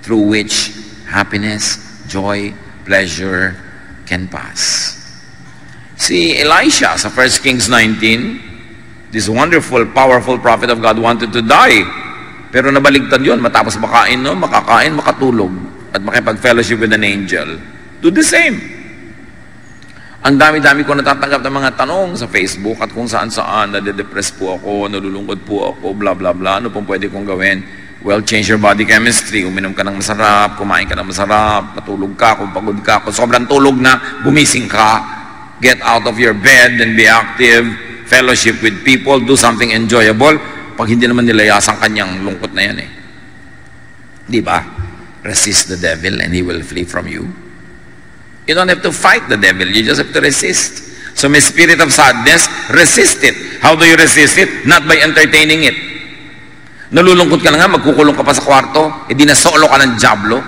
through which happiness, joy, pleasure can pass. Si Elisha sa 1 Kings 19, this wonderful, powerful prophet of God wanted to die. Pero nabaligtad yun, matapos makakain, makatulog, at makipag-fellowship with an angel. Do the same. Ang dami-dami ko natatanggap ng mga tanong sa Facebook at kung saan-saan, nade-depress po ako, nalulungkot po ako, bla bla bla, ano pong pwede kong gawin? Well, change your body chemistry, uminom ka ng masarap, kumain ka ng masarap, matulog ka, kung pagod ka, kung sobrang tulog na, gumising ka, get out of your bed and be active, fellowship with people, do something enjoyable. Pag hindi naman nilayasan kanyang lungkot na yan eh. Di ba? Resist the devil and he will flee from you. You don't have to fight the devil. You just have to resist. So may spirit of sadness, resist it. How do you resist it? Not by entertaining it. Nalulungkot ka na nga, magkukulong ka pa sa kwarto, di na solo ka ng diablo.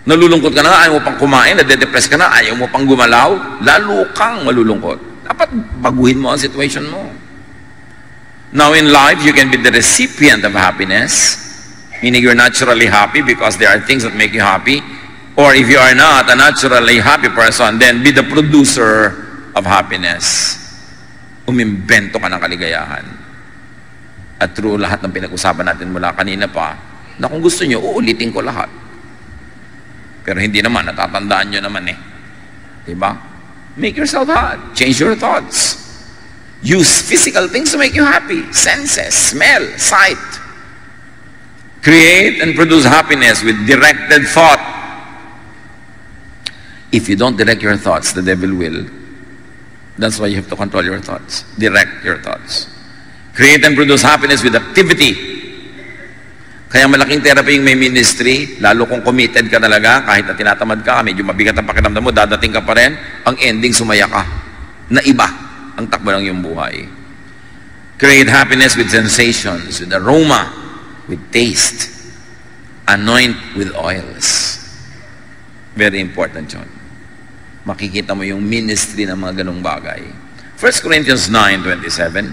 Nalulungkot ka na nga, ayaw mo pang kumain, nade-depress ka na, ayaw mo pang gumalaw, lalo kang malulungkot. Dapat baguhin mo ang situation mo. Now in life, you can be the recipient of happiness, meaning you're naturally happy because there are things that make you happy. Or if you are not a naturally happy person, then be the producer of happiness. Umimbento ka ng kaligayahan. At through lahat ng pinag-usapan natin mula kanina pa, na kung gusto nyo, uulitin ko lahat. Pero hindi naman, natatandaan nyo naman eh. Diba? Make yourself happy. Change your thoughts. Use physical things to make you happy. Senses, smell, sight. Create and produce happiness with directed thought. If you don't direct your thoughts, the devil will. That's why you have to control your thoughts. Direct your thoughts. Create and produce happiness with activity. Kaya malaking therapy yung may ministry, lalo kung committed ka talaga, kahit na tinatamad ka, medyo mabigat ang pakiramdam mo, dadating ka pa rin, ang ending sumaya ka. Na iba ang takbo ng iyong buhay. Create happiness with sensations, with aroma, with taste. Anoint with oils. Very important yun. Makikita mo yung ministry ng mga ganong bagay. 1 Corinthians 9:27,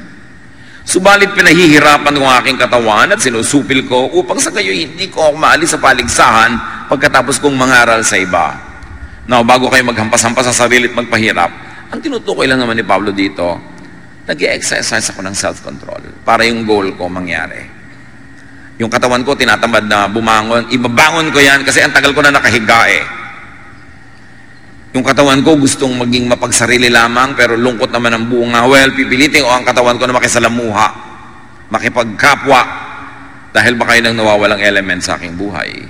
subalit pinahihirapan ko ang aking katawan at sinusupil ko upang sa gayo hindi ko ako maalis sa paligsahan pagkatapos kong mangaral sa iba. Now, bago kayo maghampas-hampas sa sarili at magpahirap, Ang tinutukoy lang naman ni Pablo dito, nag-i-exercise ako ng self-control para yung goal ko mangyari. Yung katawan ko, tinatamad na bumangon, ibabangon ko yan kasi ang tagal ko na nakahiga eh. Yung katawan ko gustong maging mapagsarili lamang pero lungkot naman ang bunga. Well, pipilitin ko ang katawan ko na makisalamuha, makipagkapwa, dahil baka yun ang nawawalang element sa aking buhay.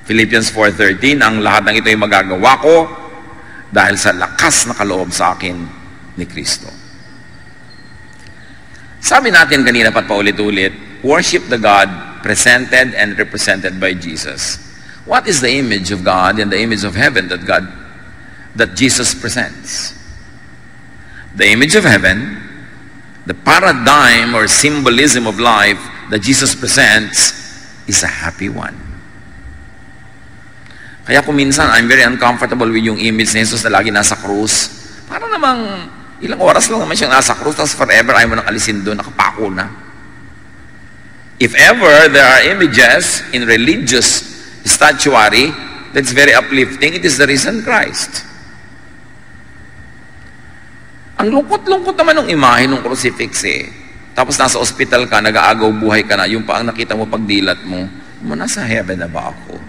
Philippians 4:13, ang lahat ng ito ay magagawa ko dahil sa lakas na kaloob sa akin ni Kristo. Sabi natin kanina pat paulit-ulit, worship the God presented and represented by Jesus. What is the image of God and the image of heaven that Jesus presents? The image of heaven, the paradigm or symbolism of life that Jesus presents is a happy one. Kaya kung minsan, I'm very uncomfortable with yung image ni Jesus na lagi nasa krus. Para namang ilang oras lang naman siyang nasa krus, tapos forever ayaw mo nang alisin doon, nakapako na. If ever there are images in religious statuary that's very uplifting, it is the risen Christ. Ang lungkot-lungkot naman ng imahe ng crucifix eh. Tapos nasa ospital ka, nag-aagaw buhay ka na, yung pa ang nakita mo pagdilat mo, nasa heaven na ba ako?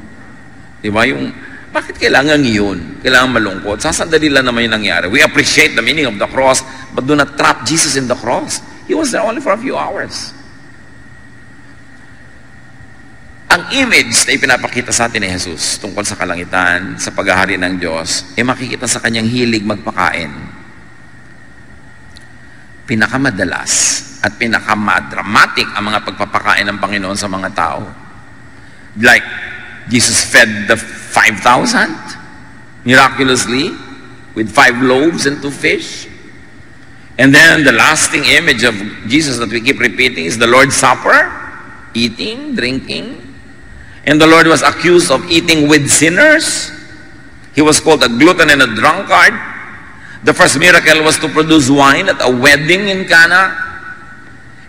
Diba? Yung, bakit kailangan yun? Kailangan malungkot? Sasandali lang naman yung nangyari. We appreciate the meaning of the cross, but do not trap Jesus in the cross. He was there only for a few hours. Ang image na ipinapakita sa atin ni Jesus tungkol sa kalangitan, sa paghahari ng Diyos, ay makikita sa kanyang hilig magpakain. Pinakamadalas at pinakamadramatic ang mga pagpapakain ng Panginoon sa mga tao. Like, Jesus fed the 5,000 miraculously with 5 loaves and 2 fish. And then the lasting image of Jesus that we keep repeating is the Lord's Supper, eating, drinking. And the Lord was accused of eating with sinners. He was called a glutton and a drunkard. The first miracle was to produce wine at a wedding in Cana.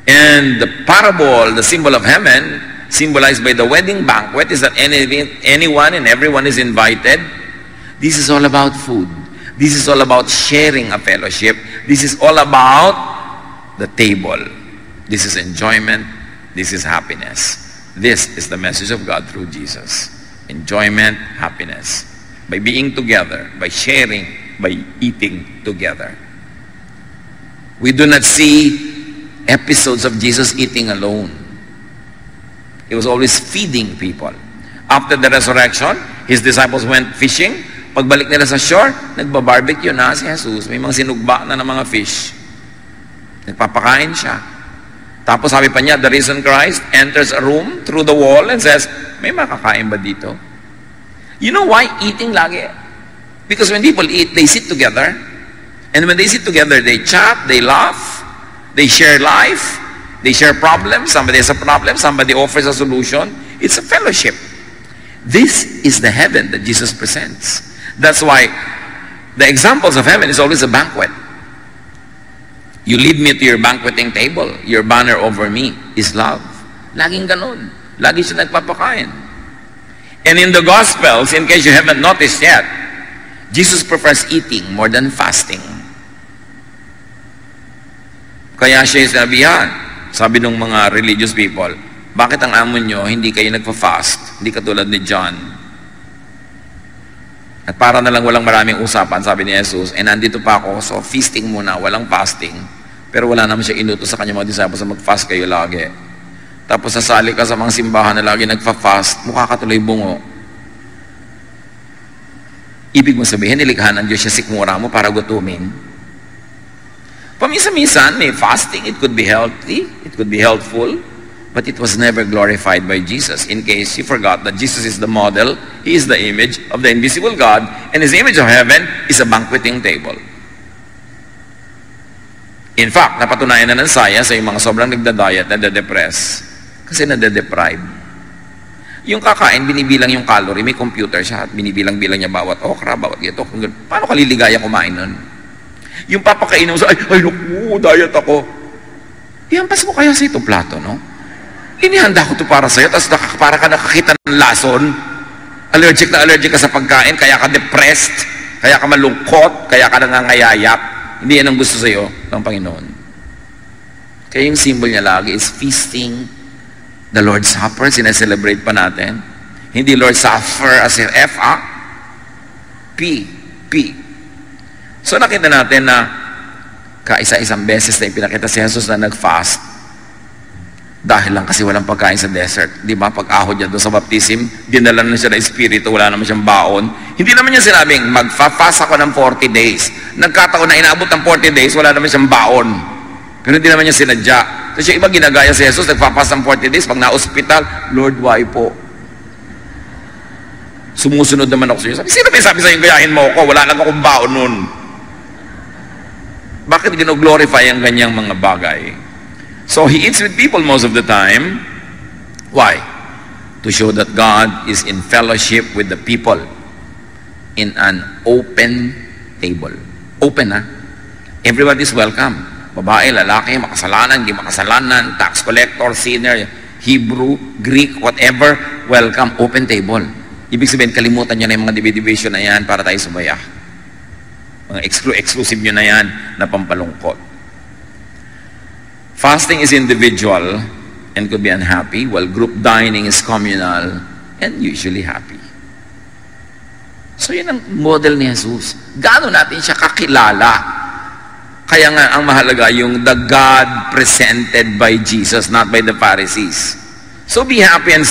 And the parable, the symbol of heaven, symbolized by the wedding banquet, is that anyone and everyone is invited. This is all about food. This is all about sharing a fellowship. This is all about the table. This is enjoyment. This is happiness. This is the message of God through Jesus. Enjoyment, happiness. By being together, by sharing, by eating together. We do not see episodes of Jesus eating alone. He was always feeding people. After the resurrection, his disciples went fishing. Pagbalik nila sa shore, nagba-barbecue na si Jesus. May mga sinugba na ng mga fish. Nagpapakain siya. Tapos sabi pa niya, the risen Christ enters a room through the wall and says, may makakain ba dito? You know why eating lagi? Because when people eat, they sit together. And when they sit together, they chat, they laugh, they share life, they share problems. Somebody has a problem, somebody offers a solution. It's a fellowship. This is the heaven that Jesus presents. That's why the examples of heaven is always a banquet. You lead me to your banqueting table. Your banner over me is love. Laging ganun. Lagi siya nagpapakain. And in the Gospels, in case you haven't noticed yet, Jesus prefers eating more than fasting. Kaya siya yung sinabihan, sabi ng mga religious people, bakit ang amo nyo hindi kayo nagpa-fast? Hindi katulad ni John. At para na lang walang maraming usapan, sabi ni Jesus, nandito pa ako, so feasting muna, walang fasting. Pero wala naman siya inutos sa kanya mga disciples na mag-fast kayo lagi. Tapos sasali ka sa mga simbahan na lagi nagpa-fast, mukha ka tuloy bungo. Ibig mo sabihin, nilikha ng Diyos siya sikmura mo para gutumin. Paminsan-minsan, may fasting. It could be healthy. It could be helpful. But it was never glorified by Jesus. In case you forgot that Jesus is the model, He is the image of the invisible God, and His image of heaven is a banqueting table. In fact, napatunayan na ng science sa yung mga sobrang nagda-diet, nade-depress, kasi nade-deprive. Yung kakain, binibilang yung calorie, may computer siya at binibilang-bilang niya bawat okra, bawat ito. Paano ka liligaya kumain nun? Yung papakainin mo sa, ay, naku, diet ako. Ihampas mo kaya sa itong plato, no? Inihanda ko ito para sa'yo, tapos para ka nakakita ng lason. Allergic na allergic ka sa pagkain, kaya ka depressed. kaya ka malungkot, kaya ka nangangayayat. Hindi yan ang gusto sa'yo ng Panginoon. Kaya yung symbol niya lagi is feasting, the Lord's Supper, sineselebrate pa natin. Hindi Lord's Supper as in F, P. So nakita natin na kaisa-isang beses na ipinakita si Jesus na nag-fast dahil lang kasi walang pagkain sa desert. Di ba? Pag-ahod niya doon sa baptism, dinala na siya ng Espiritu, wala naman siyang baon. Hindi naman niya sinabing, mag-fast ako ng 40 days. Nagkataon na inaabot ng 40 days, wala naman siyang baon. Pero hindi naman niya sinadya. Kasi yung iba ginagaya si Jesus, nagpa-fast ng 40 days, pag na-hospital, Lord, why po? Sumusunod naman ako sa iyo. Sino may sabi sa'yo, gayahin mo ako? Wala lang akong baon nun. Bakit gino-glorify ang ganyang mga bagay? So, he eats with people most of the time. Why? To show that God is in fellowship with the people in an open table. Open, ha? Everybody is welcome. Babae, lalaki, makasalanan, hindi makasalanan, tax collector, sinner, Hebrew, Greek, whatever, welcome, open table. Ibig sabihin, kalimutan nyo na yung mga division na yan para tayo sumaya. Mga exclusive nyo na yan na pampalungkot. Fasting is individual and could be unhappy, while group dining is communal and usually happy. So yun ang model ni Jesus. Gaano natin siya kakilala? Kaya nga ang mahalaga yung the God presented by Jesus, not by the Pharisees. So be happy and